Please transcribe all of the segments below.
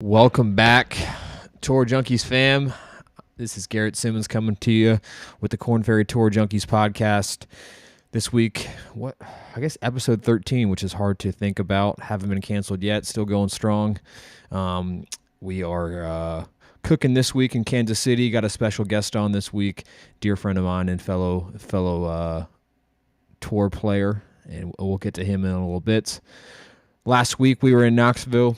Welcome back, Tour Junkies fam. This is Garrett Simmons coming to you with the Corn Ferry Tour Junkies podcast. This week, episode 13, which is hard to think about. Haven't been canceled yet, still going strong. We are cooking this week in Kansas City. Got a special guest on this week, dear friend of mine and fellow tour player, and we'll get to him in a little bit. Last week we were in Knoxville.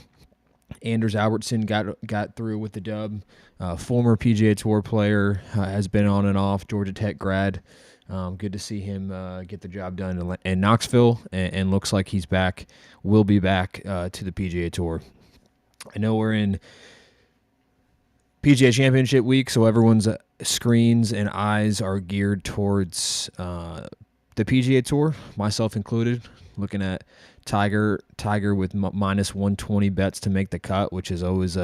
Anders Albertson got through with the dub. Former PGA Tour player, has been on and off, Georgia Tech grad. Good to see him get the job done in Knoxville, and looks like he's back. Will be back to the PGA Tour. I know we're in PGA Championship week, so everyone's screens and eyes are geared towards the PGA Tour, myself included. Looking at Tiger with minus 120 bets to make the cut, which is always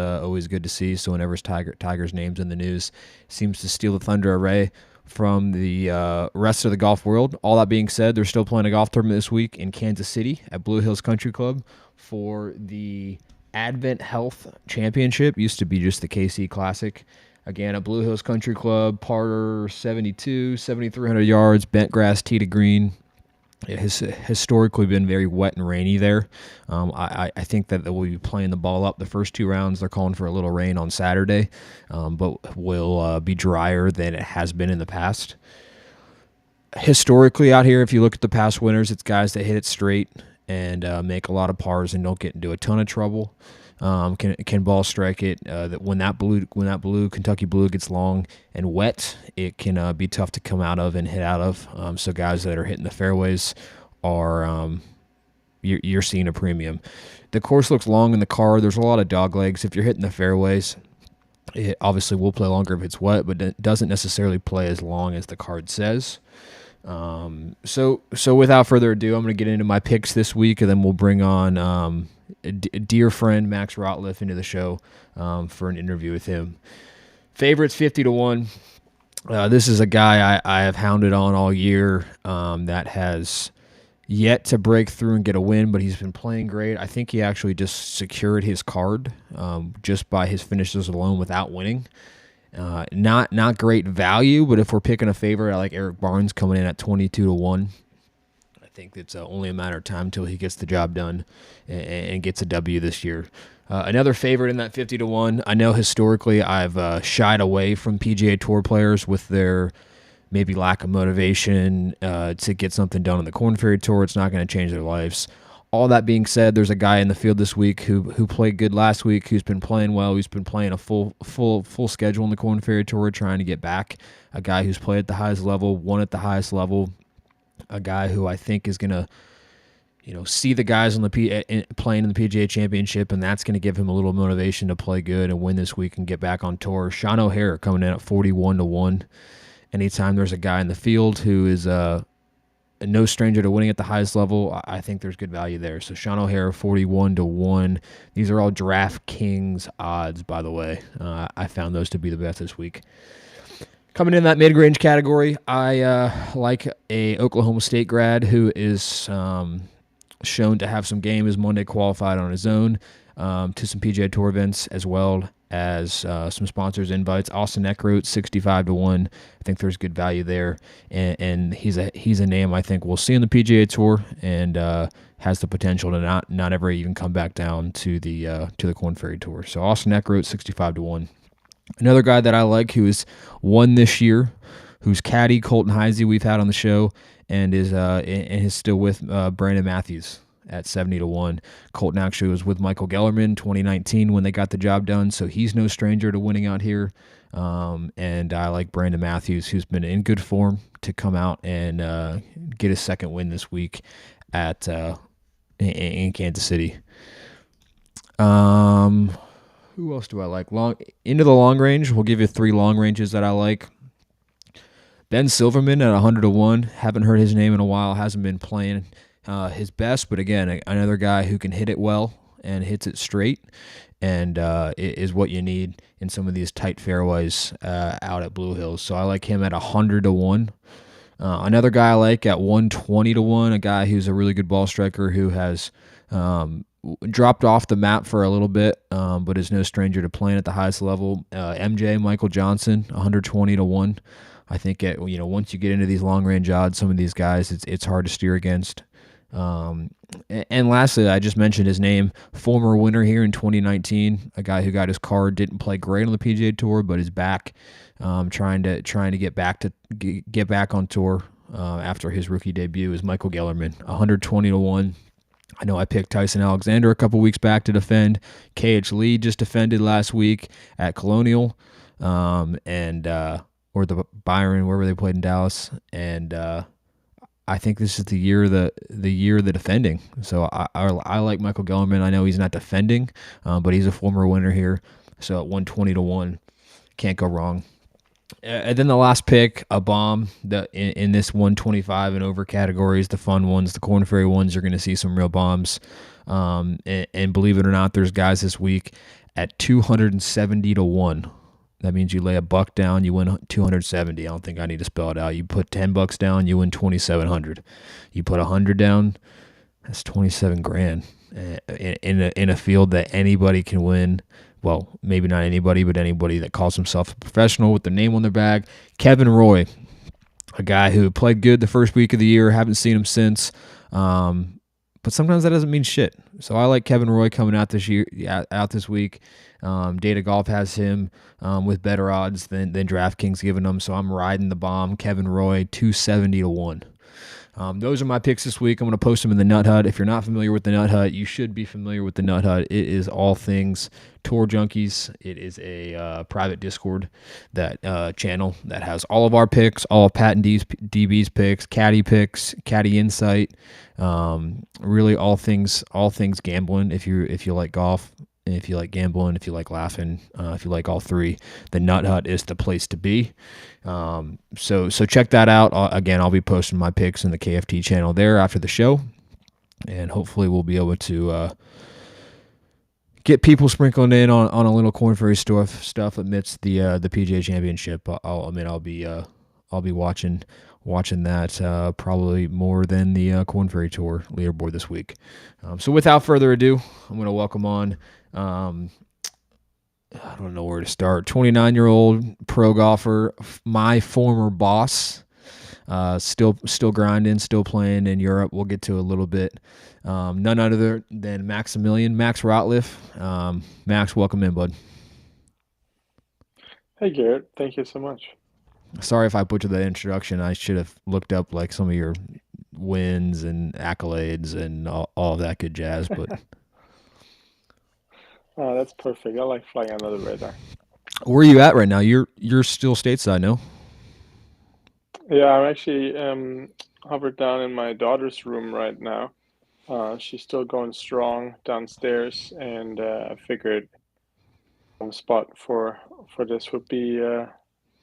good to see. So whenever Tiger's name's in the news, seems to steal the thunder array from the rest of the golf world. All that being said, they're still playing a golf tournament this week in Kansas City at Blue Hills Country Club for the Advent Health Championship. Used to be just the KC Classic. Again, at Blue Hills Country Club, par 72, 7,300 yards, bent grass, tee to green. It has historically been very wet and rainy there. I think that we'll be playing the ball up the first two rounds. They're calling for a little rain on Saturday, but will be drier than it has been in the past. Historically out here, if you look at the past winners, it's guys that hit it straight and make a lot of pars and don't get into a ton of trouble. Can ball strike it. That when that blue Kentucky blue gets long and wet, it can be tough to come out of and hit out of. So guys that are hitting the fairways are you're seeing a premium. The course looks long in the card. There's a lot of dog legs. If you're hitting the fairways, it obviously will play longer if it's wet, but it doesn't necessarily play as long as the card says. So without further ado, I'm going to get into my picks this week, and then we'll bring on a dear friend Max Rotliff into the show for an interview with him. Favorites 50-1. This is a guy I have hounded on all year that has yet to break through and get a win, but he's been playing great. I think he actually just secured his card just by his finishes alone without winning. Not great value, but if we're picking a favorite, I like Eric Barnes coming in at 22-1. I think it's only a matter of time until he gets the job done and gets a W this year. Another favorite in that 50-1. I know historically I've shied away from PGA Tour players with their maybe lack of motivation to get something done on the Corn Ferry Tour. It's not going to change their lives. All that being said, there's a guy in the field this week who played good last week, who's been playing well. He's been playing a full schedule in the Corn Ferry Tour, trying to get back. A guy who's played at the highest level, won at the highest level. A guy who I think is going to, see the guys on the playing in the PGA Championship, and that's going to give him a little motivation to play good and win this week and get back on tour. Sean O'Hare coming in at 41-1. Anytime there's a guy in the field who is no stranger to winning at the highest level, I think there's good value there. So Sean O'Hare, 41-1. These are all DraftKings odds, by the way. I found those to be the best this week. Coming in that mid-range category, I like a Oklahoma State grad who is shown to have some game. Is Monday qualified on his own to some PGA Tour events, as well as some sponsors invites. Austin Eckroat, 65-1. I think there's good value there, and he's a name I think we'll see on the PGA Tour, and has the potential to not ever even come back down to the Corn Ferry Tour. So Austin Eckroat, 65-1. Another guy that I like who has won this year, who's caddy Colton Heisey we've had on the show, and is still with Brandon Matthews at 70-1. Colton actually was with Michael Gellerman 2019 when they got the job done, so he's no stranger to winning out here. And I like Brandon Matthews, who's been in good form, to come out and get a second win this week at in Kansas City. Who else do I like? Into the long range, we'll give you three long ranges that I like. Ben Silverman at 100-1. Haven't heard his name in a while. Hasn't been playing his best, but again, another guy who can hit it well and hits it straight, and is what you need in some of these tight fairways out at Blue Hills. So I like him at 100-1. Another guy I like at 120-1, a guy who's a really good ball striker who has dropped off the map for a little bit, but is no stranger to playing at the highest level. MJ Michael Johnson, 120-1. I think once you get into these long range odds, some of these guys, it's hard to steer against. And lastly, I just mentioned his name, former winner here in 2019, a guy who got his card, didn't play great on the PGA Tour, but is back, trying to get back on tour after his rookie debut, is Michael Gellerman, 120-1. I know I picked Tyson Alexander a couple weeks back to defend. KH Lee just defended last week at Colonial, or the Byron, wherever they played in Dallas, and I think this is the year of the defending. So I like Michael Gellerman. I know he's not defending, but he's a former winner here. So at 120-1, can't go wrong. And then the last pick, a bomb. In this 125 and over categories, the fun ones, the Corn Ferry ones, you're going to see some real bombs. And believe it or not, there's guys this week at 270-1. That means you lay $1 down, you win 270. I don't think I need to spell it out. You put $10 down, you win 2,700. You put 100 down, that's 27 grand in a field that anybody can win. Well, maybe not anybody, but anybody that calls himself a professional with their name on their bag. Kevin Roy, a guy who played good the first week of the year, haven't seen him since. But sometimes that doesn't mean shit. So I like Kevin Roy coming out this week. Data Golf has him with better odds than DraftKings giving him. So I'm riding the bomb. Kevin Roy, 270-1. Those are my picks this week. I'm going to post them in the Nut Hut. If you're not familiar with the Nut Hut, you should be familiar with the Nut Hut. It is all things Tour Junkies. It is a private Discord channel that has all of our picks, all of Pat and DB's picks, caddy insight, really all things gambling. If you like golf, if you like gambling, if you like laughing, if you like all three, the Nut Hut is the place to be. So check that out. Again, I'll be posting my picks in the KFT channel there after the show, and hopefully we'll be able to get people sprinkling in on a little Corn Ferry stuff amidst the PGA Championship. I'll be watching that probably more than the Corn Ferry Tour leaderboard this week. So without further ado, I'm going to welcome on. I don't know where to start. 29-year-old pro golfer, my former boss, still grinding, still playing in Europe. We'll get to a little bit. None other than Maximilian Max Rotliff. Max, welcome in, bud. Hey, Garrett. Thank you so much. Sorry if I butchered that introduction. I should have looked up like some of your wins and accolades and all of that good jazz, but That's perfect. I like flying under the radar. where are you at right now? You're still stateside, no? Yeah, I'm actually hovered down in my daughter's room right now. She's still going strong downstairs, and I figured spot for this would be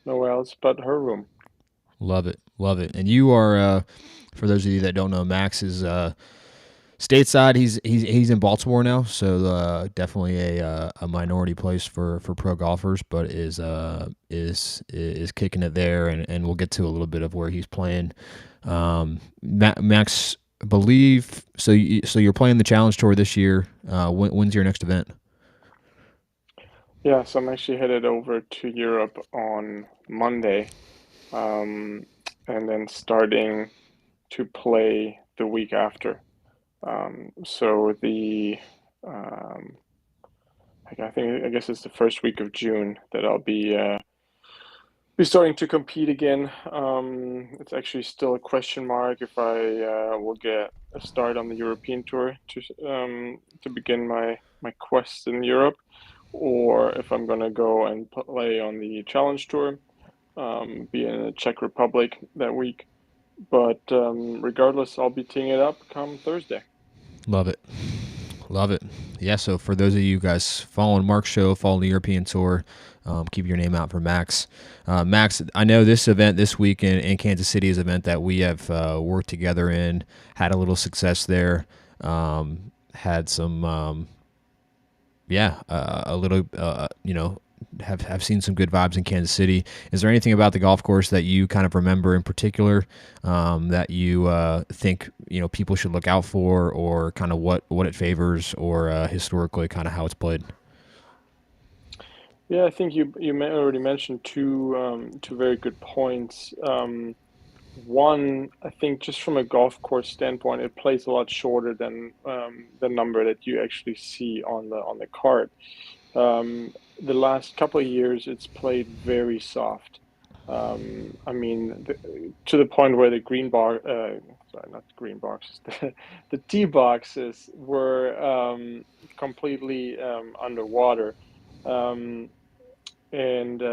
nowhere else but her room. Love it. And you are, for those of you that don't know, Max is stateside. He's in Baltimore now, so definitely a minority place for pro golfers, but is kicking it there, and we'll get to a little bit of where he's playing. Max, I believe so. You're playing the Challenge Tour this year. When's your next event? Yeah, so I'm actually headed over to Europe on Monday, and then starting to play the week after. So I guess it's the first week of June that I'll be starting to compete again. It's actually still a question mark if I will get a start on the European tour to begin my quest in Europe, or if I'm gonna go and play on the Challenge Tour, be in the Czech Republic that week. But regardless, I'll be teeing it up come Thursday. Love it. Yeah, so for those of you guys following Mark's show, following the European Tour, keep your name out for Max. Max, I know this event this week in Kansas City is an event that we have worked together in, had a little success there, had some, a little, have seen some good vibes in Kansas City. Is there anything about the golf course that you kind of remember in particular, that you think people should look out for, or kind of what it favors, or historically kind of how it's played? Yeah, I think already mentioned two very good points. One, I think just from a golf course standpoint, it plays a lot shorter than the number that you actually see on the card. The last couple of years, it's played very soft. I mean, to the point where the sorry, not the green boxes, the tee boxes were completely underwater. Um, and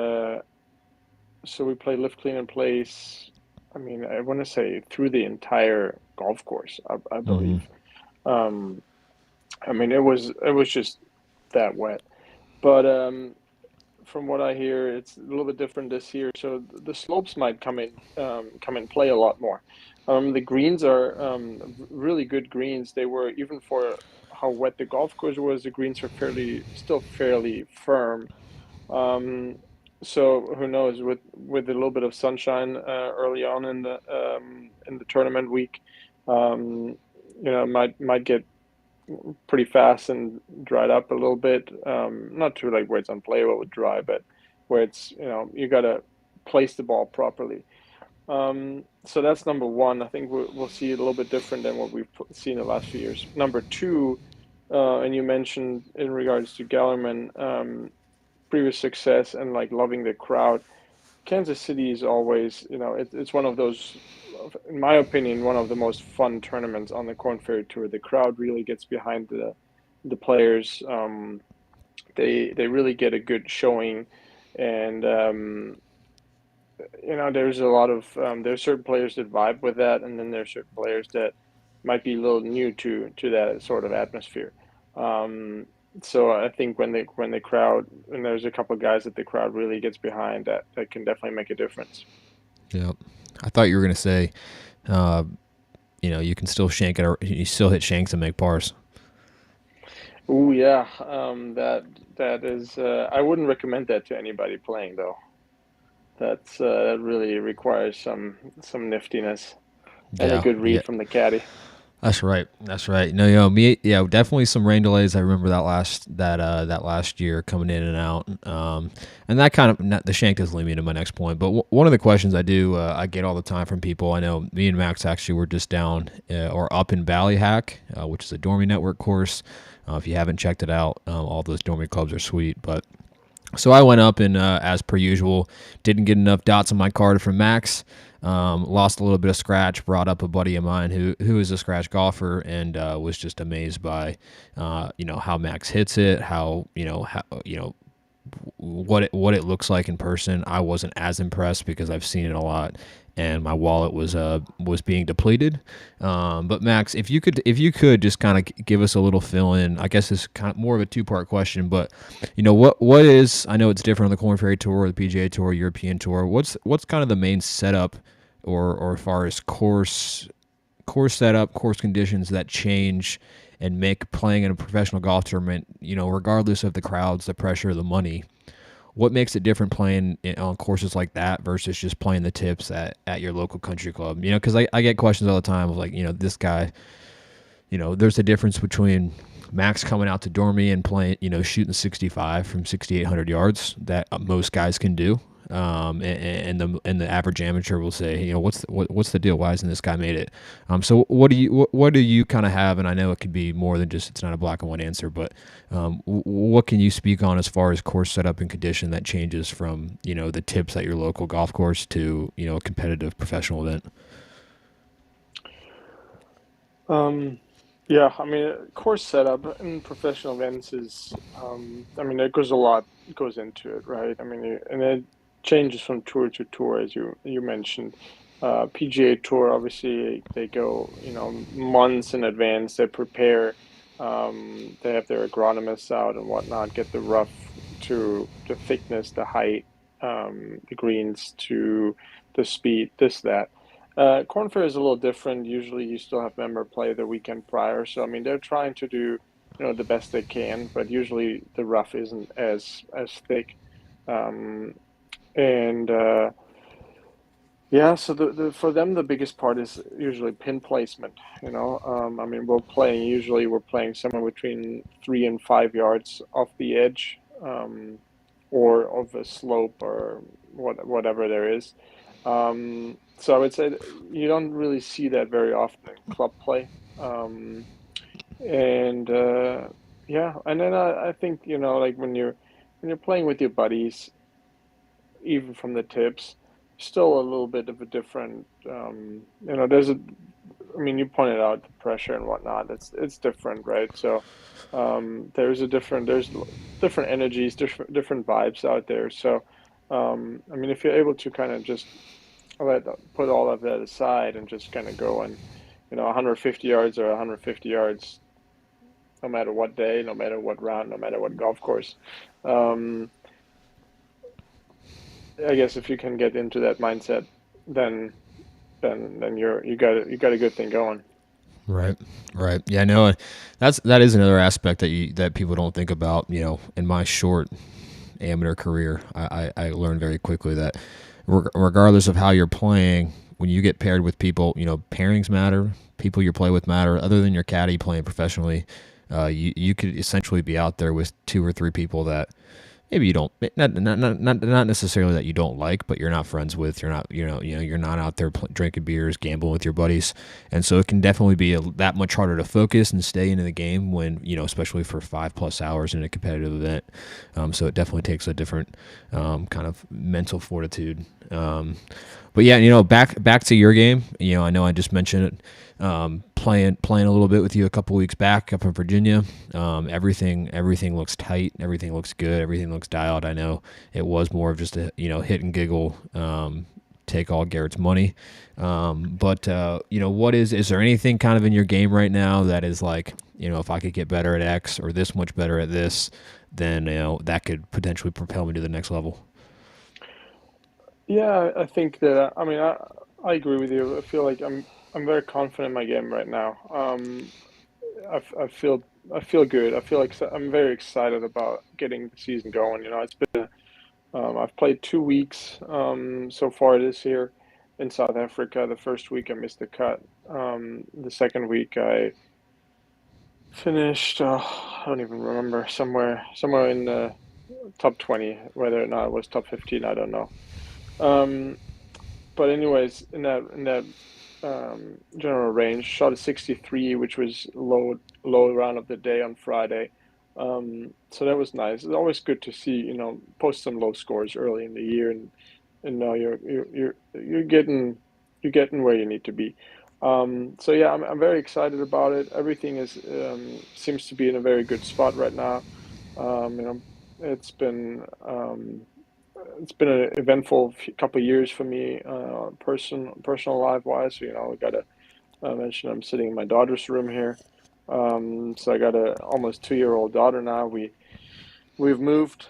So we play lift, clean, and place. I mean, I want to say through the entire golf course, I Hmm. believe. Um, I mean, it was just that wet. But from what I hear, it's a little bit different this year. So the slopes might come in play a lot more. The greens are really good greens. They were, even for how wet the golf course was, the greens are still fairly firm. Um, so who knows, with a little bit of sunshine early on in the tournament week, might get pretty fast and dried up a little bit. Not to like where it's unplayable with dry, but where it's you gotta place the ball properly. So that's number one. I think we'll see it a little bit different than what we've seen the last few years. Number two, and you mentioned in regards to Gellerman, previous success and like loving the crowd. Kansas City is always, it's one of those, in my opinion, one of the most fun tournaments on the Corn Ferry Tour. The crowd really gets behind the players. They really get a good showing, and there's a lot of there's certain players that vibe with that, and then there's certain players that might be a little new to that sort of atmosphere. Um, so I think when there's a couple of guys that the crowd really gets behind, that can definitely make a difference. Yep. I thought you were gonna say, uh, you can still shank it, or you still hit shanks and make pars. Oh yeah, that is. I wouldn't recommend that to anybody playing though. That really requires some niftiness and a Yeah, good yeah. read from the caddy. That's right. That's right. No, me, yeah, definitely some rain delays. I remember that last year coming in and out, and that kind of the shank does lead me to my next point. But one of the questions I get all the time from people. I know me and Max actually were just down or up in Ballyhack, which is a Dormy Network course. If you haven't checked it out, all those Dormy clubs are sweet. But so I went up and, as per usual, didn't get enough dots on my card from Max. Lost a little bit of scratch. Brought up a buddy of mine who is a scratch golfer, and was just amazed by, how Max hits it, how what it looks like in person. I wasn't as impressed because I've seen it a lot, and my wallet was being depleted. But Max, if you could just kind of give us a little fill in. I guess it's kind of more of a two-part question, but what is, I know it's different on the Corn Ferry Tour, the PGA Tour, European Tour. What's kind of the main setup, or as far as course setup, course conditions that change and make playing in a professional golf tournament, regardless of the crowds, the pressure, the money, what makes it different playing on courses like that versus just playing the tips at your local country club? Because I get questions all the time of like, this guy, there's a difference between Max coming out to Dormy and playing, shooting 65 from 6,800 yards that most guys can do. And the average amateur will say, what's the deal? Why isn't this guy made it? So what do you kind of have? And I know it could be more than just, it's not a black and white answer, but what can you speak on as far as course setup and condition that changes from the tips at your local golf course to a competitive professional event? Um, yeah, I mean, course setup in professional events is, I mean, there goes a lot goes into it, right? I mean, and it changes from tour to tour, as you mentioned. PGA Tour, obviously, they go, months in advance. They prepare. They have their agronomists out and whatnot, get the rough to the thickness, the height, the greens to the speed, this, that. Corn Fair is a little different. Usually, you still have member play the weekend prior. So, I mean, they're trying to do, the best they can, but usually the rough isn't as thick. Um, and Yeah, so for them the biggest part is usually pin placement. I mean we're playing somewhere between 3 and 5 yards off the edge, or of a slope or whatever there is. So I would say that you don't really see that very often in club play. Um, and Yeah, and then I think like when you're playing with your buddies, even from the tips, still a little bit of a different. I mean, you pointed out the pressure and whatnot. It's different, right? So there's different energies, different vibes out there. So I mean, if you're able to kind of just put all of that aside and just kind of go and 150 yards or 150 yards, no matter what day, no matter what round, no matter what golf course. Um, I guess if you can get into that mindset, then you got a good thing going. Right. Right. Yeah, no, that is another aspect that people don't think about. In my short amateur career, I learned very quickly that regardless of how you're playing, when you get paired with people, pairings matter. People you play with matter. Other than your caddy playing professionally, you could essentially be out there with two or three people that maybe you don't, not necessarily that you don't like, but you're not friends with. You're not you're not out there drinking beers, gambling with your buddies, and so it can definitely be that much harder to focus and stay into the game when especially for 5+ hours in a competitive event. So it definitely takes a different kind of mental fortitude. But yeah, back to your game. I know I just mentioned it. Playing a little bit with you a couple weeks back up in Virginia. Everything looks tight. Everything looks good. Everything looks dialed. I know it was more of just a hit and giggle. Take all Garrett's money. But what is there anything kind of in your game right now that is like, if I could get better at X or this much better at this, then that could potentially propel me to the next level. Yeah, I think that I mean I agree with you. I feel like I'm very confident in my game right now. I feel good. I feel like I'm very excited about getting the season going. It's been I've played 2 weeks so far this year in South Africa. The first week I missed the cut. The second week I finished. I don't even remember, somewhere in the top 20. Whether or not it was top 15, I don't know. Um, but anyways, in that general range, shot a 63, which was low round of the day on Friday. So that was nice. It's always good to see, post some low scores early in the year, and know you're getting where you need to be. So yeah, I'm very excited about it. Everything is seems to be in a very good spot right now. Um, you know, it's been um, it's been an eventful couple of years for me, personal life wise. I got to mention I'm sitting in my daughter's room here. So I got a almost 2-year-old daughter now. We've moved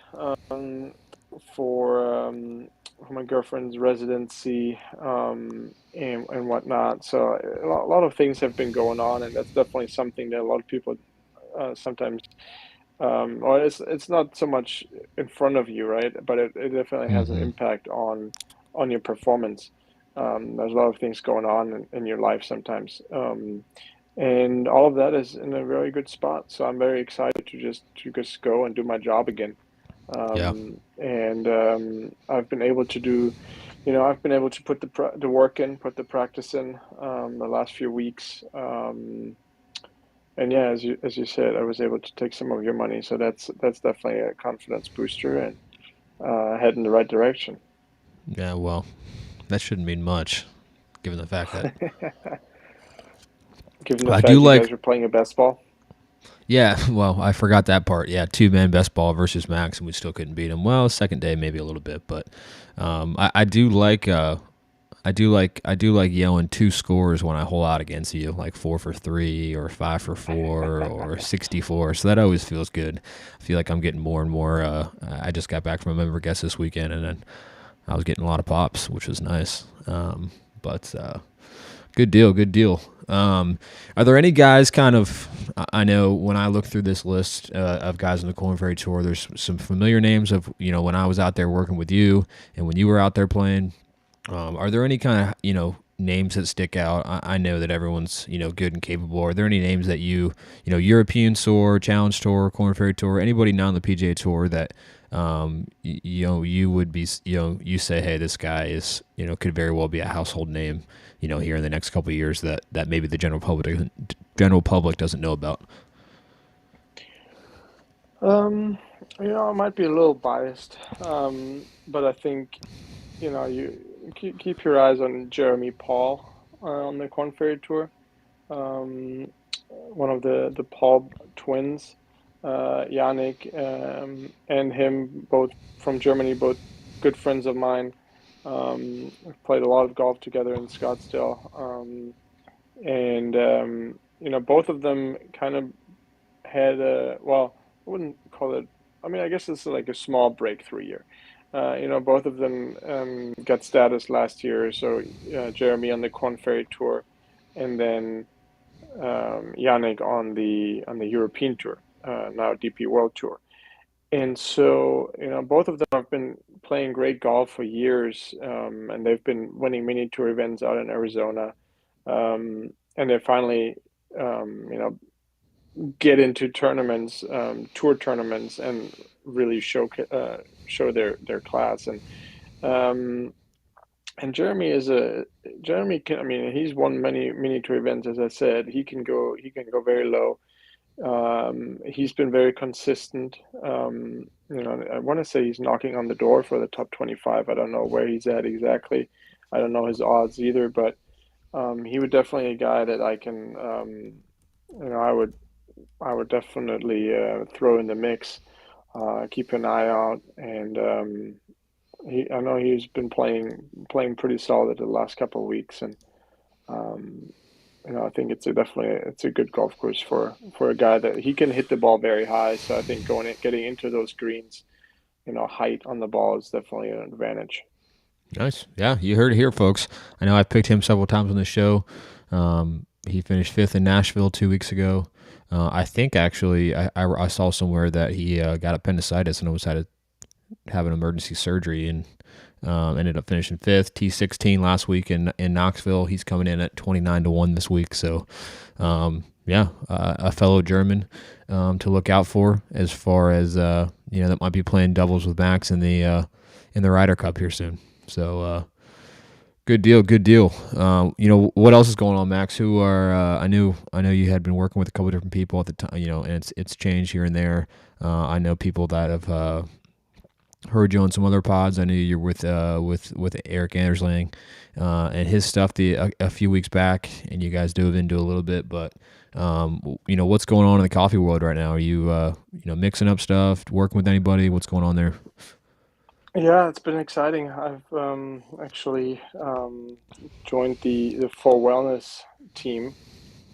for my girlfriend's residency, and whatnot. So a lot of things have been going on, and that's definitely something that a lot of people sometimes, or it's not so much in front of you, right? But it definitely has an Mm-hmm. impact on your performance. There's a lot of things going on in your life sometimes, and all of that is in a very good spot. So I'm very excited to just go and do my job again. Yeah. And I've been able to put the work in, put the practice in, the last few weeks. And yeah, as you said, I was able to take some of your money, so that's definitely a confidence booster and head in the right direction. Yeah. Well, that shouldn't mean much, given the fact that Given the I do fact you guys like. were playing a best ball. Yeah, well, I forgot that part. Yeah, two-man best ball versus Max, and we still couldn't beat him. Well, second day maybe a little bit, but I do like I do like yelling two scores when I hole out against you, like 4 for 3 or 5 for 4 or 64. So that always feels good. I feel like I'm getting more and more. I just got back from a member guest this weekend, and then I was getting a lot of pops, which was nice. But Good deal. Good deal. Are there any guys kind of? I know when I look through this list of guys on the Corn Ferry Tour, there's some familiar names of when I was out there working with you and when you were out there playing. Are there any kind of names that stick out? I know that everyone's good and capable. Are there any names that European Tour, Challenge Tour, Corn Ferry Tour, anybody not on the PGA Tour that you would be you say, hey, this guy is could very well be a household name here in the next couple of years that maybe the general public doesn't know about. Um, I might be a little biased, but I think you keep your eyes on Jeremy Paul on the Korn Ferry Tour. One of the Paul twins, Yannick, and him, both from Germany, both good friends of mine. We've played a lot of golf together in Scottsdale, and both of them kind of had a, well, I wouldn't call it. I mean, I guess it's like a small breakthrough year. Both of them got status last year. So Jeremy on the Korn Ferry Tour, and then Yannick on the European Tour, now DP World Tour. And so, both of them have been playing great golf for years, and they've been winning mini tour events out in Arizona. And they finally, get into tournaments, tour tournaments, and really show their class. Um, and Jeremy can. I mean, he's won many mini tour events. As I said, he can go very low. He's been very consistent. I want to say he's knocking on the door for the top 25. I don't know where he's at exactly. I don't know his odds either, but he would definitely a guy that I can, I would definitely throw in the mix. Keep an eye out, and I know he's been playing pretty solid the last couple of weeks, and um, I think it's a good golf course for a guy that he can hit the ball very high. So I think getting into those greens, height on the ball is definitely an advantage. Nice. Yeah, you heard it here, folks. I know I've picked him several times on the show. He finished fifth in Nashville 2 weeks ago. I think actually I saw somewhere that he got appendicitis and almost had to have an emergency surgery and ended up finishing fifth. T16 last week in Knoxville. He's coming in at 29-1 this week. So, yeah, a fellow German to look out for as far as that might be playing doubles with Max in the Ryder Cup here soon. So good deal, good deal. What else is going on, Max? Who are I know you had been working with a couple of different people at the time, and it's changed here and there. I know people that have heard you on some other pods. I knew you're with Eric Anderslang and his stuff a few weeks back, and you guys dove into a little bit. But what's going on in the coffee world right now? Are you mixing up stuff, working with anybody? What's going on there? Yeah, it's been exciting. I've actually joined the For Wellness team.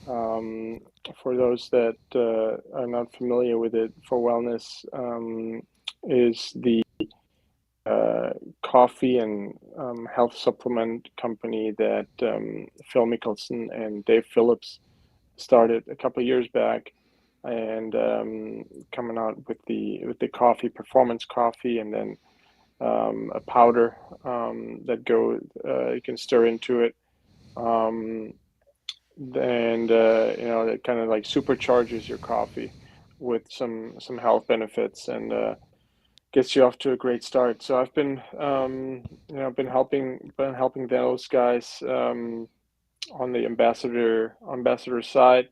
Um, for those that are not familiar with it, For Wellness is the uh, coffee and health supplement company that Phil Mickelson and Dave Phillips started a couple of years back, and coming out with the coffee, performance coffee, and then a powder that you can stir into it, um, and that kind of like supercharges your coffee with some health benefits, and gets you off to a great start. So I've been helping those guys on the ambassador side.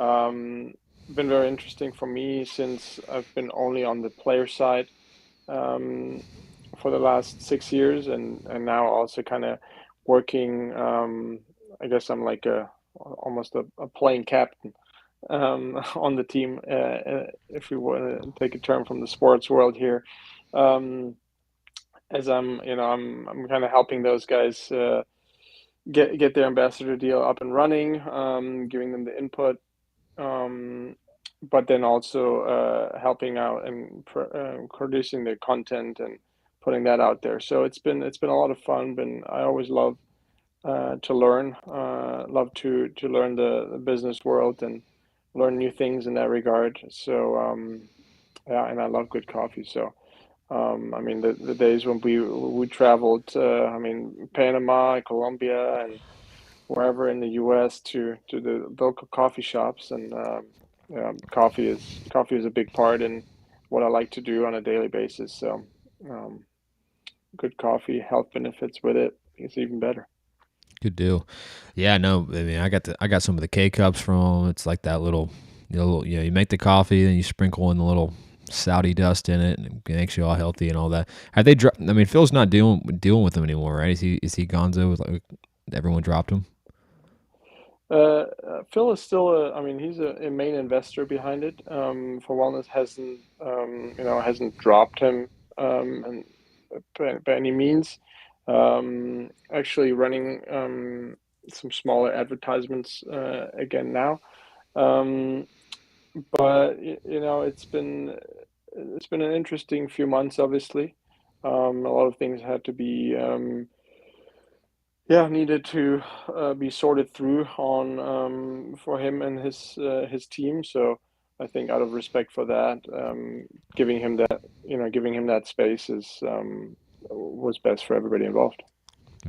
Um, Been very interesting for me since I've been only on the player side um, for the last 6 years, and now also kind of working. I guess I'm like a almost a playing captain on the team, if we want to take a term from the sports world here. Um, as I'm kind of helping those guys get their ambassador deal up and running, giving them the input, um, but then also helping out and producing the content and putting that out there. So it's been a lot of fun. I always love to learn. Love to learn the business world and learn new things in that regard. So yeah, and I love good coffee. So I mean, the days when we traveled, I mean, Panama, Colombia, and wherever in the U.S. to the local coffee shops, and coffee is a big part in what I like to do on a daily basis. So um, good coffee, health benefits with it, it's even better. Good deal. Yeah, no, I mean, I got some of the K cups from 'em. It's like that little, you make the coffee, then you sprinkle in the little Saudi dust in it, and it makes you all healthy and all that. Have they? I mean, Phil's not dealing with them anymore, right? Is he Gonzo? With like everyone dropped him. Phil is still I mean, he's a main investor behind it. For Wellness hasn't, hasn't dropped him, and by any means. Actually running some smaller advertisements again now. Um, but it's been an interesting few months, obviously. A lot of things had to be needed to be sorted through on for him and his team. So I think out of respect for that, giving him that space is was best for everybody involved.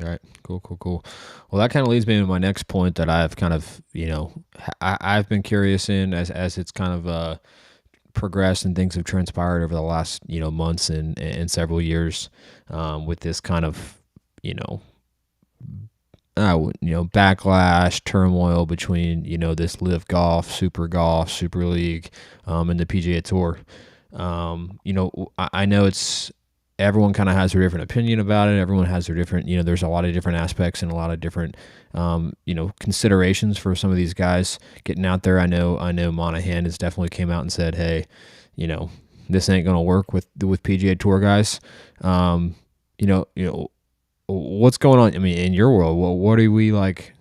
All right. Cool, cool, cool. Well, that kind of leads me to my next point that I've kind of, I've been curious in as it's kind of progressed and things have transpired over the last, months and several years, with this kind of, you know, backlash, turmoil between, this Live Golf, Super League, and the PGA Tour. I know it's everyone kind of has their different opinion about it. Everyone has their different, there's a lot of different aspects and a lot of different, considerations for some of these guys getting out there. I know Monahan has definitely came out and said, hey, this ain't going to work with PGA Tour guys. What's going on? I mean, in your world, what are we like?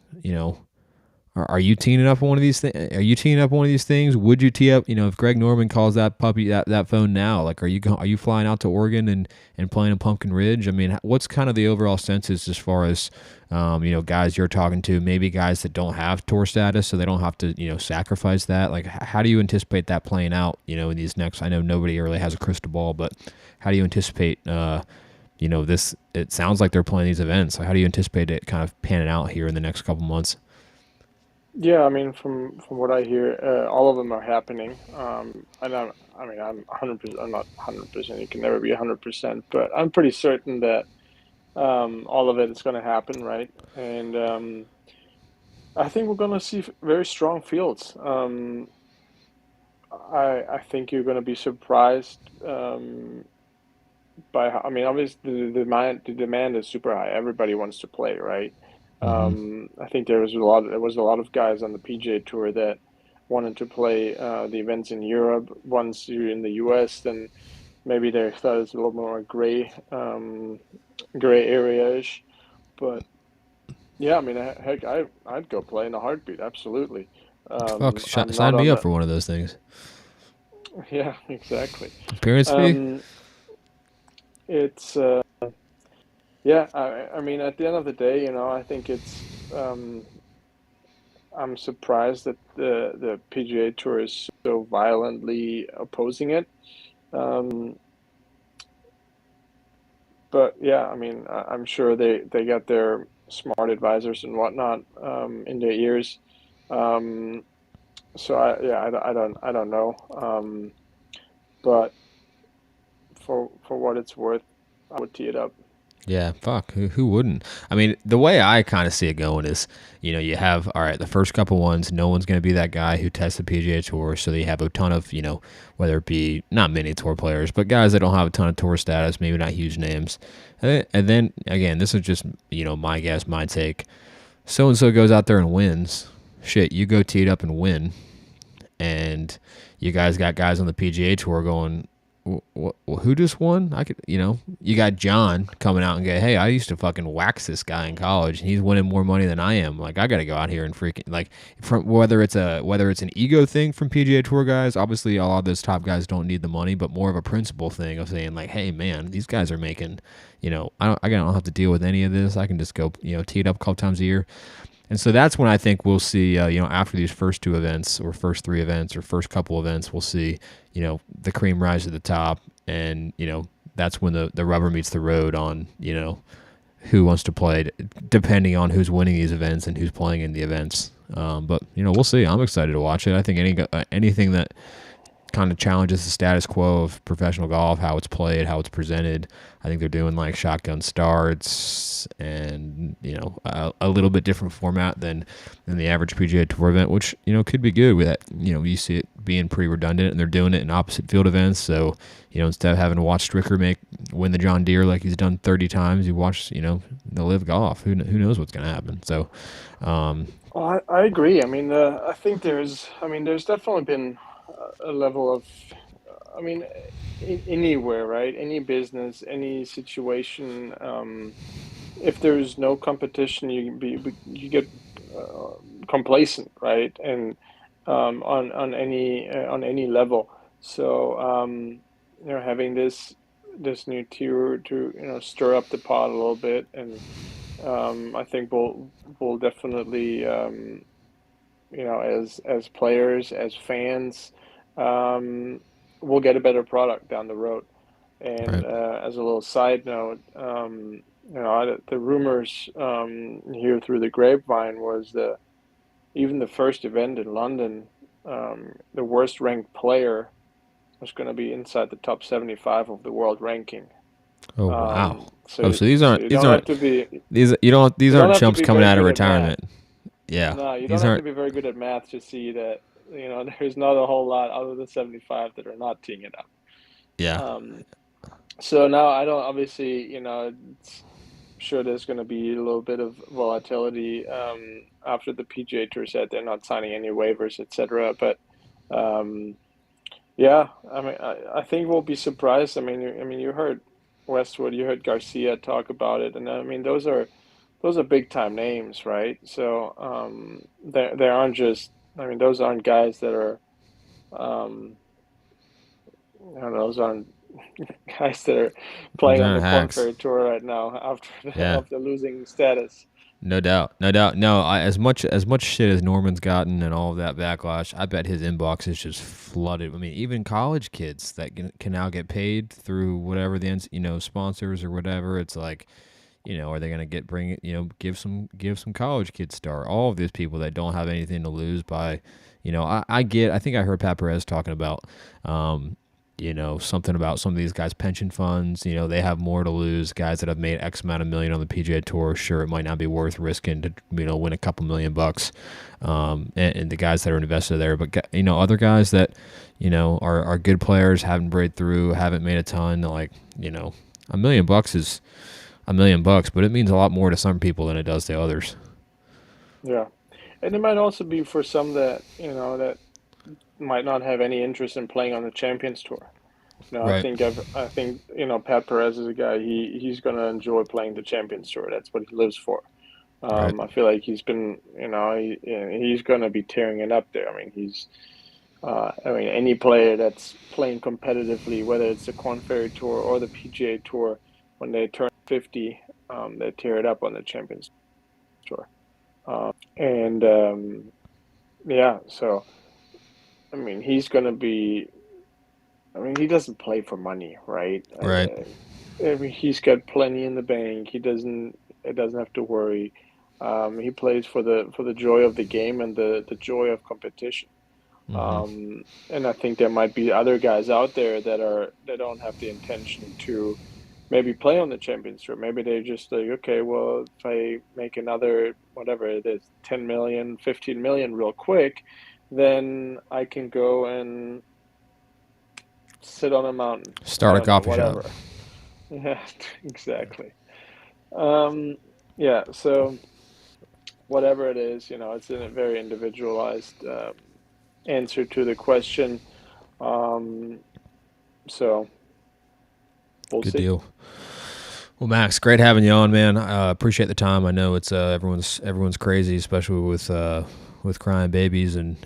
Are you teeing up on one of these things? Are you teeing up on one of these things? Would you tee up? If Greg Norman calls that puppy that phone now, like, are you flying out to Oregon and playing in Pumpkin Ridge? I mean, what's kind of the overall sense as far as guys you're talking to, maybe guys that don't have tour status, so they don't have to sacrifice that. Like, how do you anticipate that playing out? In these next, I know nobody really has a crystal ball, but how do you anticipate? This. It sounds like they're playing these events. So how do you anticipate it kind of panning out here in the next couple months? Yeah, I mean, from what I hear, all of them are happening. And I mean, I'm 100%. I'm not 100%. You can never be 100%, but I'm pretty certain that all of it is going to happen, right? And I think we're going to see very strong fields. I think you're going to be surprised by how, I mean, obviously the demand is super high. Everybody wants to play, right? Mm-hmm. I think there was a lot of guys on the PGA Tour that wanted to play the events in Europe. Once you're in the US, then maybe they thought it's a little more gray area-ish. But yeah, I mean, heck, I'd go play in a heartbeat. Absolutely. Fuck, I'm not sign me on up the for one of those things. Yeah, exactly. Appearance fee? Um, it's Yeah, I mean, at the end of the day, I think it's I'm surprised that the PGA Tour is so violently opposing it. Um, but yeah, I mean, I'm sure they got their smart advisors and whatnot in their ears. Um, so I don't know. But for what it's worth, I would tee it up. Yeah, fuck. Who wouldn't? I mean, the way I kind of see it going is, you have, all right, the first couple ones, no one's going to be that guy who tests the PGA Tour. So you have a ton of, whether it be not many tour players, but guys that don't have a ton of tour status, maybe not huge names. And then again, this is just, my guess, my take. So and so goes out there and wins. Shit, you go tee it up and win. And you guys got guys on the PGA Tour going, who just won? I could, you got John coming out and go, hey, I used to fucking wax this guy in college, and he's winning more money than I am. Like, I got to go out here and freaking like, from whether it's an ego thing from PGA Tour guys. Obviously, a lot of those top guys don't need the money, but more of a principle thing of saying like, hey, man, these guys are making, I don't have to deal with any of this. I can just go, tee it up a couple times a year. And so that's when I think we'll see, after these first two events or first three events or first couple events, we'll see, the cream rise to the top. And, that's when the rubber meets the road on, who wants to play, depending on who's winning these events and who's playing in the events. But, we'll see. I'm excited to watch it. I think anything that kind of challenges the status quo of professional golf, how it's played, how it's presented. I think they're doing like shotgun starts and a little bit different format than the average PGA Tour event, which could be good with that. You see it being pretty redundant, and they're doing it in opposite field events. So instead of having to watch Stricker win the John Deere like he's done 30 times, you watch the Live Golf. Who knows what's going to happen? So. Well, I agree. I mean, I think there's definitely been a level of, I mean, anywhere, right? Any business, any situation. If there's no competition, you get complacent, right? And on any level. So having this new tier to stir up the pot a little bit, and I think we'll definitely as players, as fans, we'll get a better product down the road. And Right. as a little side note, the rumors here through the grapevine was even the first event in London, the worst ranked player was going to be inside the top 75 of the world ranking. Oh wow. So Oh, so these so aren't you these don't have aren't to be these you don't aren't have to chumps be coming very out of good at math. retirement. Yeah, No, you don't these have to aren't. be very good at math to see that, there's not a whole lot out of the 75 that are not teeing it up. Yeah, Um, so now I don't obviously, it's sure there's going to be a little bit of volatility after the PGA Tour said they're not signing any waivers, etc. But um, yeah, I mean, I think we'll be surprised. I mean, you heard Westwood, you heard Garcia talk about it, and I mean, those are big time names, right? So they aren't just. I mean, those aren't guys that are. Um, I don't know, those aren't guys that are these playing on the aren't Corn hacks. Ferry Tour right now after Yeah, after losing status. no doubt, no doubt. No, as much shit as Norman's gotten and all of that backlash, I bet his inbox is just flooded. I mean, even college kids that can now get paid through whatever the sponsors or whatever. It's like, are they gonna give some college kids star? All of these people that don't have anything to lose by, I think I heard Pat Perez talking about, something about some of these guys' pension funds. They have more to lose. Guys that have made X amount of million on the PGA Tour, sure, it might not be worth risking to win a couple $1,000,000. And the guys that are invested there, but other guys that are good players, haven't break through, haven't made a ton. Like $1,000,000 is $1,000,000, but it means a lot more to some people than it does to others. Yeah, and it might also be for some that that might not have any interest in playing on the Champions Tour. Right. I think Pat Perez is a guy he's going to enjoy playing the Champions Tour. That's what he lives for. Right. I feel like he's been he's going to be tearing it up there. I mean I mean any player that's playing competitively, whether it's the Corn Ferry Tour or the PGA Tour, when they turn 50, they tear it up on the Champions Tour. And yeah, so I mean he's going to be. I mean, he doesn't play for money, right? Right. I mean, he's got plenty in the bank. It doesn't have to worry. He plays for the joy of the game and the joy of competition. Mm-hmm. And I think there might be other guys out there that don't have the intention to maybe play on the Champions Tour. Maybe they're just like, okay, well, if I make another whatever it is, 10 million, 15 million real quick, then I can go and sit on a mountain. I Start a don't know, coffee shop. whatever. Yeah, exactly. Um, yeah, so whatever it is, it's a very individualized answer to the question. Um, so we'll Good see. deal. Well, Max, great having you on, man. Appreciate the time. I know it's everyone's crazy, especially with crying babies and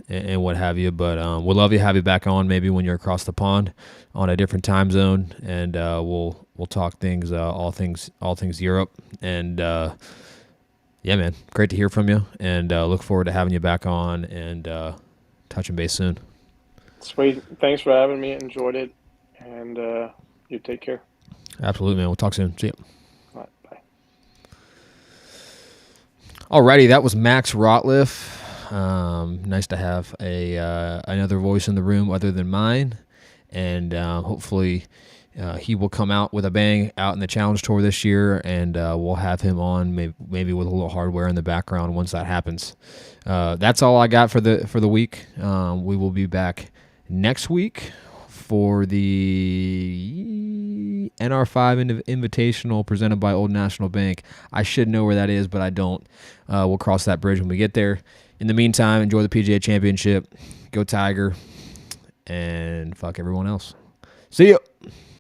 what have you. But we'd love to have you back on maybe when you're across the pond on a different time zone, and we'll talk things all things Europe. And yeah, man, great to hear from you, and look forward to having you back on and touching base soon. Sweet. Thanks for having me. Enjoyed it, and you take care. Absolutely, man. We'll talk soon. See you. All right, bye. Alrighty, that was Max Rotliff. Nice to have another voice in the room other than mine, and hopefully he will come out with a bang out in the Challenge Tour this year, and we'll have him on maybe with a little hardware in the background once that happens. That's all I got for the week. We will be back next week for the NR5 Invitational presented by Old National Bank. I should know where that is, but I don't. We'll cross that bridge when we get there. In the meantime, enjoy the PGA Championship. Go Tiger. And fuck everyone else. See ya.